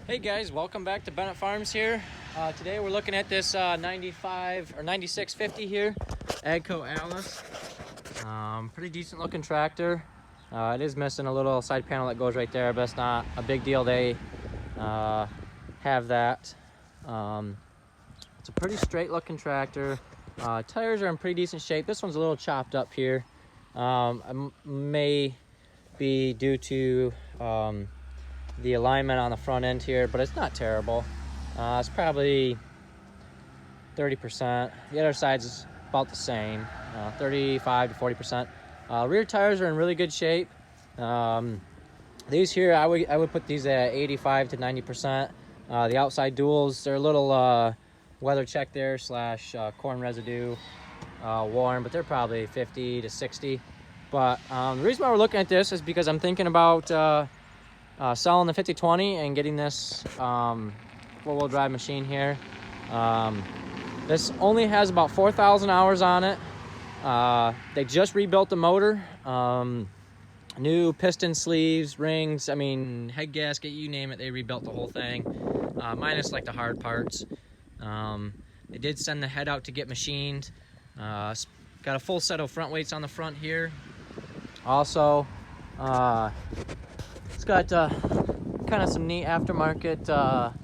Hey guys, welcome back to Bennett Farms here. Today we're looking at this 95 or 9650 here, AGCO ALLIS. Pretty decent looking tractor. It is missing a little side panel that goes right there, but it's not a big deal. They have that. It's a pretty straight looking tractor. Tires are in pretty decent shape. This one's a little chopped up here. May be due to the alignment on the front end here, but it's not terrible. It's probably 30%. The other side's about the same, 35 to 40%. Rear tires are in really good shape. These here, I would put these at 85 to 90%. The outside duals, they're a little weather check there slash corn residue worn, but they're probably 50 to 60. But the reason why we're looking at this is because I'm thinking about selling the 5020 and getting this four-wheel drive machine here. This only has about 4,000 hours on it. They just rebuilt the motor. New piston sleeves, rings, I mean, head gasket, you name it, they rebuilt the whole thing, minus like the hard parts. They did send the head out to get machined. Got a full set of front weights on the front here. Also, it's got kind of some neat aftermarket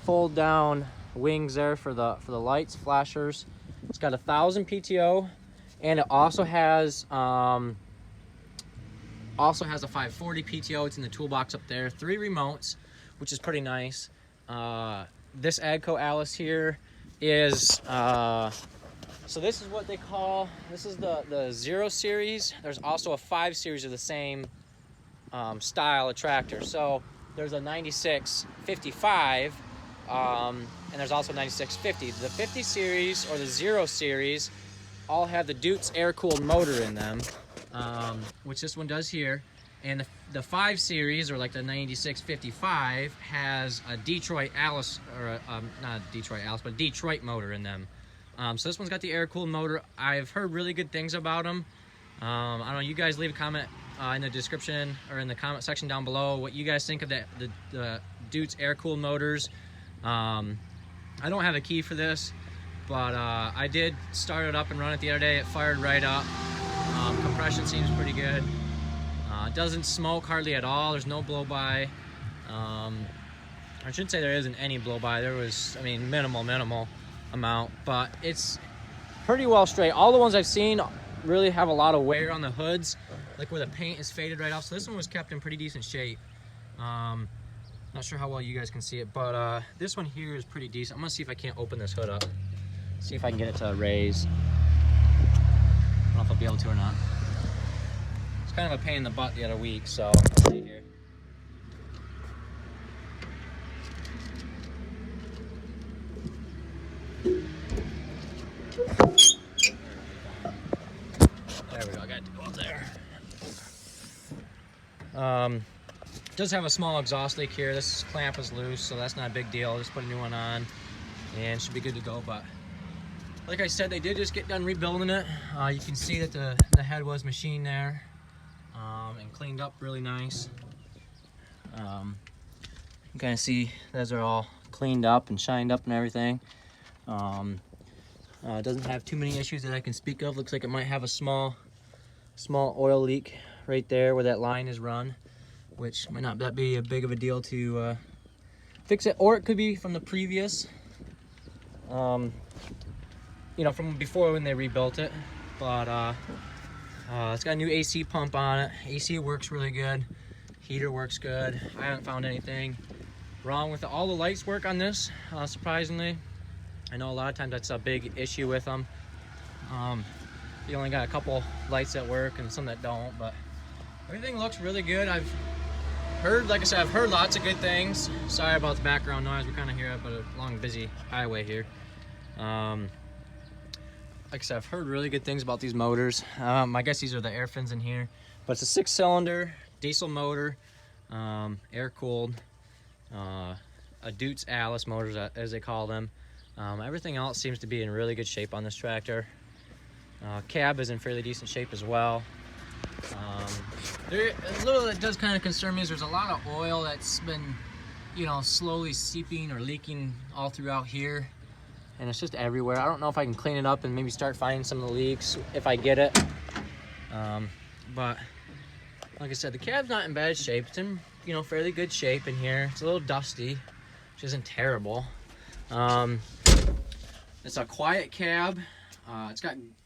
fold down wings there for the lights, flashers. It's got 1,000 PTO, and it also has a 540 PTO. It's in the toolbox up there. 3 remotes, which is pretty nice. This AGCO ALLIS here is so this is what they call, this is the 0 series. There's also a 5 series of the same style of tractor. So there's a 9655 and there's also a 9650. The 50 series or the 0 series all have the Deutz air-cooled motor in them, which this one does here. And the 5 series, or like the 9655, has a Detroit ALLIS, or not a Detroit ALLIS, but a Detroit motor in them. So this one's got the air-cooled motor. I've heard really good things about them. I don't know, you guys leave a comment in the description or in the comment section down below what you guys think of the Deutz air-cooled motors. I don't have a key for this, but I did start it up and run it the other day. It fired right up. Compression seems pretty good. It doesn't smoke hardly at all. There's no blow-by. I shouldn't say there isn't any blow-by. There was, I mean, minimal amount, but it's pretty well straight. All the ones I've seen really have a lot of wear on the hoods, like where the paint is faded right off. So this one was kept in pretty decent shape. Not sure how well you guys can see it, but this one here is pretty decent. I'm gonna see if I can't open this hood up, see if I can get it to raise. I don't know if I'll be able to or not. It's kind of a pain in the butt the other week, so let's see here. There we go, I got it to go up there. It does have a small exhaust leak here. This clamp is loose, so that's not a big deal. Just put a new one on and it should be good to go. But like I said, they did just get done rebuilding it. You can see that the head was machined there and cleaned up really nice. You can kind of see those are all cleaned up and shined up and everything. It doesn't have too many issues that I can speak of. Looks like it might have a small oil leak right there where that line is run, which might not be a big of a deal to fix it, or it could be from the previous, you know, from before when they rebuilt it. But it's got a new AC pump on it. AC works really good. Heater works good. I haven't found anything wrong with it. All the lights work on this, surprisingly. I know a lot of times that's a big issue with them. You only got a couple lights that work and some that don't, but everything looks really good. I've heard, like I said, I've heard lots of good things. Sorry about the background noise. We're kind of here up a long, busy highway here. Like I said, I've heard really good things about these motors. I guess these are the air fins in here, but it's a 6-cylinder diesel motor, air-cooled, a Deutz ALLIS motors, as they call them. Everything else seems to be in really good shape on this tractor. Cab is in fairly decent shape as well. A little that does kind of concern me is there's a lot of oil that's been you know, slowly seeping or leaking all throughout here. And it's just everywhere. I don't know if I can clean it up and maybe start finding some of the leaks if I get it. But like I said, the cab's not in bad shape. It's in, you know, fairly good shape in here. It's a little dusty, which isn't terrible. It's a quiet cab.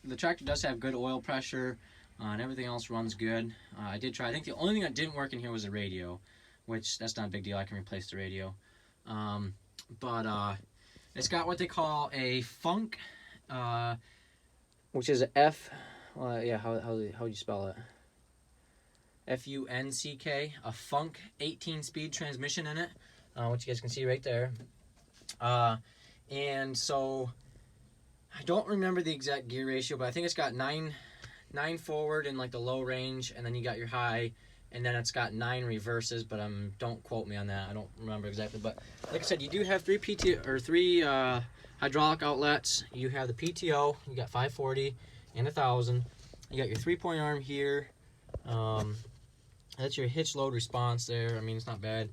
The tractor does have good oil pressure, and everything else runs good. I did try. I think the only thing that didn't work in here was the radio, which that's not a big deal. I can replace the radio. It's got what they call a funk, which is a F. Yeah, how would you spell it? F-U-N-C-K, a funk 18-speed transmission in it, which you guys can see right there. And so I don't remember the exact gear ratio, but I think it's got nine forward in like the low range, and then you got your high, and then it's got 9 reverses, but don't quote me on that. I don't remember exactly, but like I said, you do have three hydraulic outlets. You have the PTO, you got 540 and 1000. You got your 3-point arm here. That's your hitch load response there. I mean, it's not bad.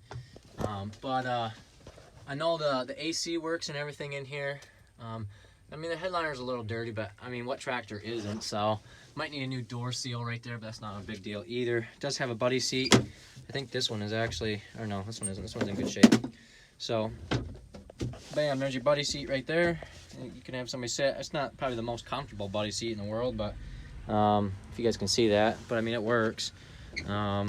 I know the AC works and everything in here. I mean, the headliner's a little dirty, but I mean, what tractor isn't? So might need a new door seal right there, but that's not a big deal either. It does have a buddy seat. I think this one is actually, or no, this one isn't. This one's in good shape. So bam, there's your buddy seat right there. You can have somebody sit. It's not probably the most comfortable buddy seat in the world, but if you guys can see that, but I mean, it works. I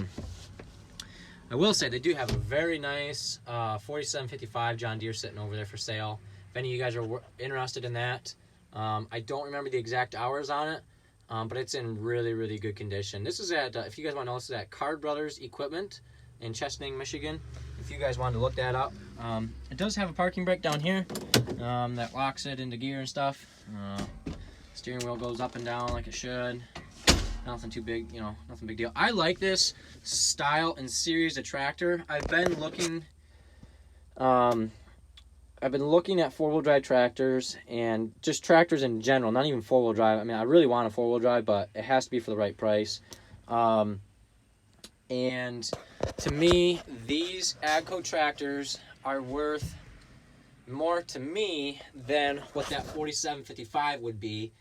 will say they do have a very nice 4755 John Deere sitting over there for sale. If any of you guys are interested in that, I don't remember the exact hours on it, but it's in really, really good condition. This is at, if you guys want to know, this is at Card Brothers Equipment in Chesaning, Michigan. If you guys wanted to look that up. It does have a parking brake down here that locks it into gear and stuff. Steering wheel goes up and down like it should. Nothing too big, you know, nothing big deal. I like this style and series of tractor. I've been looking at four-wheel drive tractors and just tractors in general, not even four-wheel drive. I mean, I really want a four-wheel drive, but it has to be for the right price. And to me, these AGCO tractors are worth more to me than what that 4755 would be.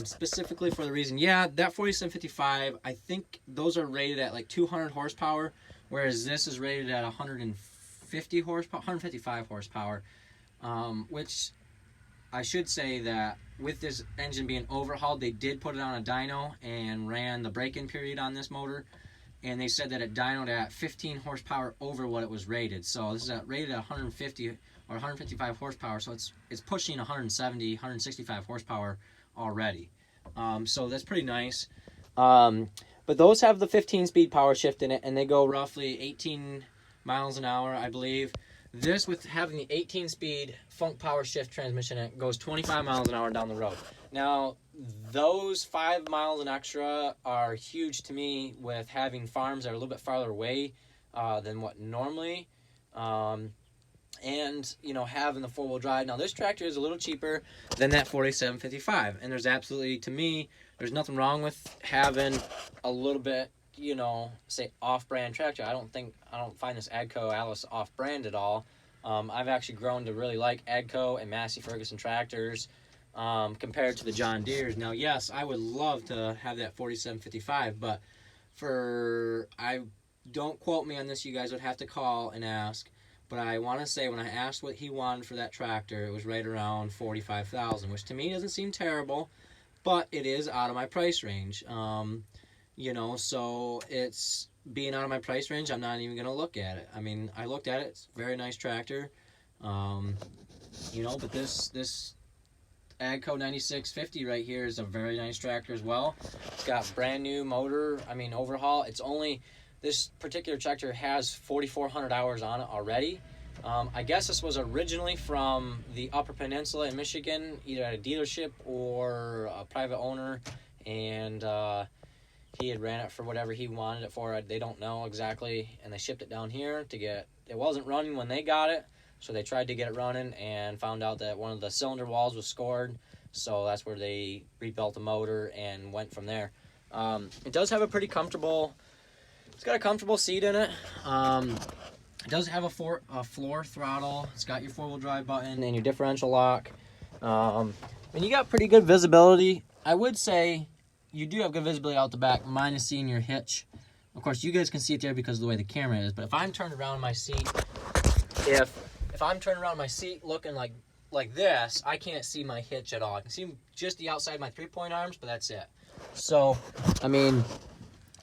Specifically for the reason, yeah, that 4755, I think those are rated at like 200 horsepower, whereas this is rated at 150 horsepower, 155 horsepower, which I should say that with this engine being overhauled, they did put it on a dyno and ran the break-in period on this motor, and they said that it dynoed at 15 horsepower over what it was rated. So this is rated at 150 or 155 horsepower, so it's pushing 170, 165 horsepower already. So that's pretty nice. But those have the 15-speed power shift in it, and they go roughly 18 miles an hour, I believe. This, with having the 18-speed Funk power shift transmission, it goes 25 miles an hour down the road. Now, those 5 miles an extra are huge to me with having farms that are a little bit farther away than what normally. And, you know, having the four-wheel drive. Now, this tractor is a little cheaper than that 4755. And there's absolutely, to me, there's nothing wrong with having a little bit, you know, say off-brand tractor. I don't find this AGCO ALLIS off-brand at all. I've actually grown to really like AGCO and Massey Ferguson tractors compared to the John Deeres. Now, yes, I would love to have that 4755, but don't quote me on this. You guys would have to call and ask. But I want to say, when I asked what he wanted for that tractor, it was right around $45,000, which to me doesn't seem terrible, but it is out of my price range. You know, so it's being out of my price range, I'm not even going to look at it. I mean, I looked at it. It's a very nice tractor. You know, but this AGCO 9650 right here is a very nice tractor as well. It's got brand new motor, overhaul. This particular tractor has 4,400 hours on it already. I guess this was originally from the Upper Peninsula in Michigan, either at a dealership or a private owner, and he had ran it for whatever he wanted it for. They don't know exactly, and they shipped it down here it wasn't running when they got it, so they tried to get it running and found out that one of the cylinder walls was scored, so that's where they rebuilt the motor and went from there. It does have a pretty comfortable... It's got a comfortable seat in it. It does have a floor throttle. It's got your 4-wheel drive button and your differential lock. And you got pretty good visibility. I would say you do have good visibility out the back, minus seeing your hitch. Of course, you guys can see it there because of the way the camera is. But if I'm turned around in my seat, if I'm turned around in my seat looking like this, I can't see my hitch at all. I can see just the outside of my 3-point arms, but that's it. So, I mean,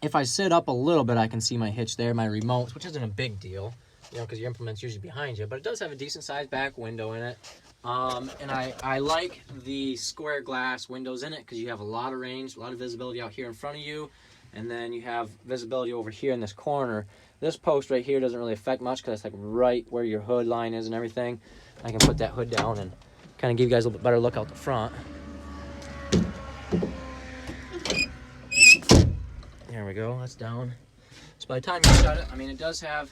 if I sit up a little bit, I can see my hitch there, my remotes, which isn't a big deal, you know, because your implement's usually behind you. But it does have a decent sized back window in it. And I like the square glass windows in it because you have a lot of range, a lot of visibility out here in front of you. And then you have visibility over here in this corner. This post right here doesn't really affect much because it's like right where your hood line is and everything. I can put that hood down and kind of give you guys a little bit better look out the front. There we go, that's down. So by the time you shut it, I mean, it does have,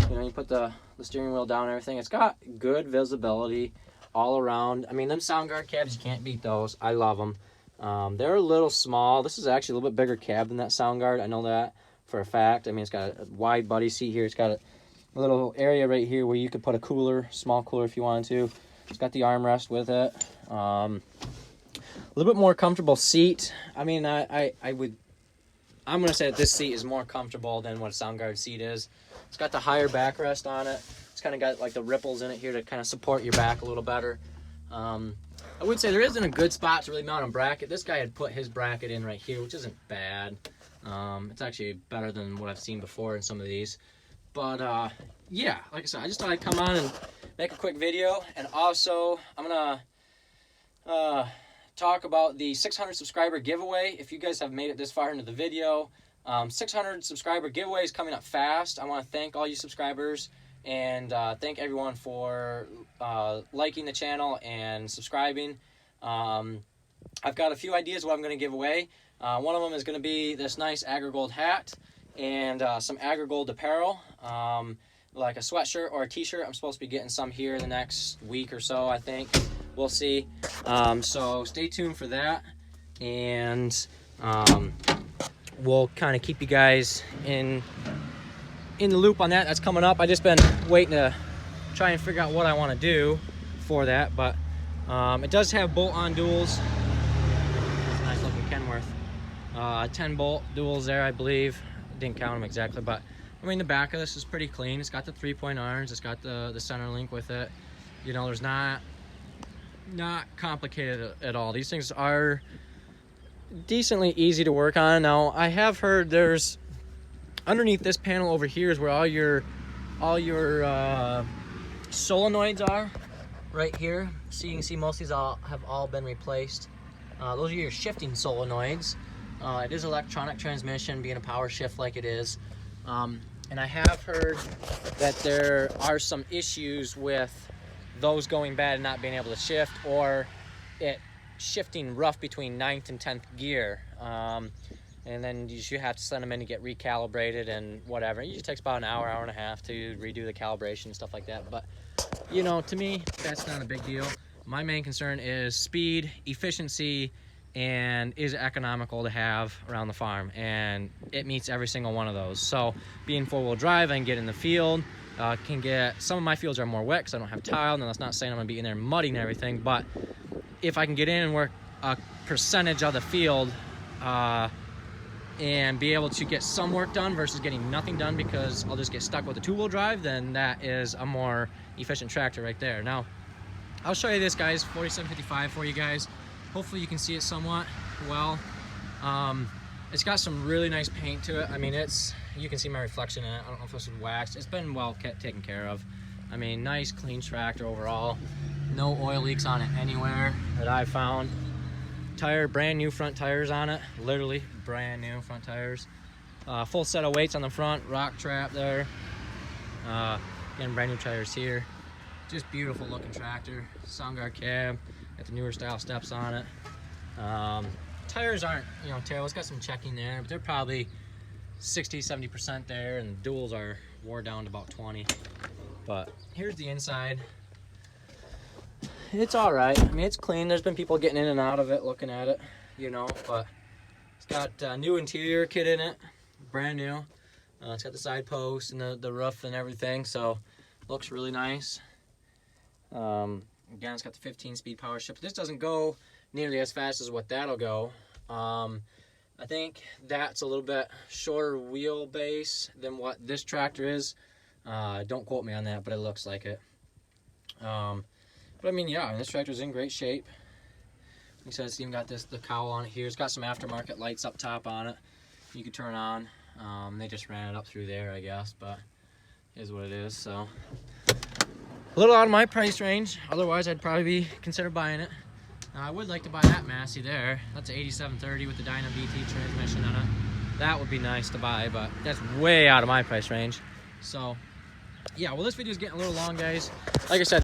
you know, you put the steering wheel down and everything. It's got good visibility all around. I mean, them sound guard cabs, you can't beat those. I love them. They're a little small. This is actually a little bit bigger cab than that sound guard. I know that for a fact. I mean, it's got a wide buddy seat here. It's got a little area right here where you could put a cooler, small cooler if you wanted to. It's got the armrest with it. A little bit more comfortable seat. I mean, I'm gonna say that this seat is more comfortable than what a sound guard seat is. It's got the higher backrest on it. It's kind of got like the ripples in it here to kind of support your back a little better. I would say there isn't a good spot to really mount a bracket. This guy had put his bracket in right here, which isn't bad. It's actually better than what I've seen before in some of these. But yeah, like I said, I just thought I'd come on and make a quick video. And also, I'm gonna talk about the 600 subscriber giveaway. If you guys have made it this far into the video, 600 subscriber giveaway is coming up fast. I want to thank all you subscribers and thank everyone for liking the channel and subscribing. I've got a few ideas what I'm going to give away. One of them is going to be this nice AgriGold hat and some AgriGold apparel, like a sweatshirt or a t-shirt. I'm supposed to be getting some here in the next week or so, I think. We'll see. So stay tuned for that, and we'll kind of keep you guys in the loop on that. That's coming up. I just been waiting to try and figure out what I want to do for that, but it does have bolt-on duals. Nice looking Kenworth. 10 bolt duals there, I believe. Didn't count them exactly, but I mean, the back of this is pretty clean. It's got the 3-point irons. It's got the center link with it. You know, there's not complicated at all. These things are decently easy to work on. Now, I have heard there's underneath this panel over here is where all your solenoids are, right here. So you can see most of these have all been replaced. Those are your shifting solenoids. It is electronic transmission, being a power shift like it is. And I have heard that there are some issues with those going bad and not being able to shift, or it shifting rough between 9th and 10th gear. And then you should have to send them in to get recalibrated and whatever. It usually takes about an hour and a half to redo the calibration and stuff like that. But, you know, to me, that's not a big deal. My main concern is speed, efficiency, and is it economical to have around the farm. And it meets every single one of those. So being 4-wheel drive, I can get in the field. Can get, some of my fields are more wet because I don't have tile, and that's not saying I'm gonna be in there mudding everything, but if I can get in and work a percentage of the field and be able to get some work done versus getting nothing done because I'll just get stuck with a 2-wheel drive, then that is a more efficient tractor right there. Now, I'll show you this, guys, 4755 for you guys. Hopefully you can see it somewhat well. It's got some really nice paint to it. I mean, you can see my reflection in it. I don't know if this is waxed. It's been well taken care of. I mean, nice, clean tractor overall. No oil leaks on it anywhere that I've found. Brand new front tires on it. Literally brand new front tires. Full set of weights on the front. Rock trap there. Again, brand new tires here. Just beautiful looking tractor. Sound guard cab. Got the newer style steps on it. Tires aren't, you know, terrible. It's got some checking there, but they're probably 60-70% there, and the duals are wore down to about 20. But here's the inside. It's all right. I mean, it's clean. There's been people getting in and out of it, looking at it, you know, but it's got a new interior kit in it, brand new. It's got the side post and the roof and everything, so looks really nice. Again, it's got the 15-speed power shift. This doesn't go nearly as fast as what that'll go. I think that's a little bit shorter wheelbase than what this tractor is. Don't quote me on that, but it looks like it. But I mean, yeah, this tractor's in great shape. Like I said, it's even got the cowl on it here. It's got some aftermarket lights up top on it you can turn on. They just ran it up through there, I guess, but it is what it is. So a little out of my price range. Otherwise, I'd probably be consider buying it. I would like to buy that Massey there. That's an 8730 with the Dyna BT transmission on it. That would be nice to buy, but that's way out of my price range. So yeah, well, this video is getting a little long, guys. Like I said,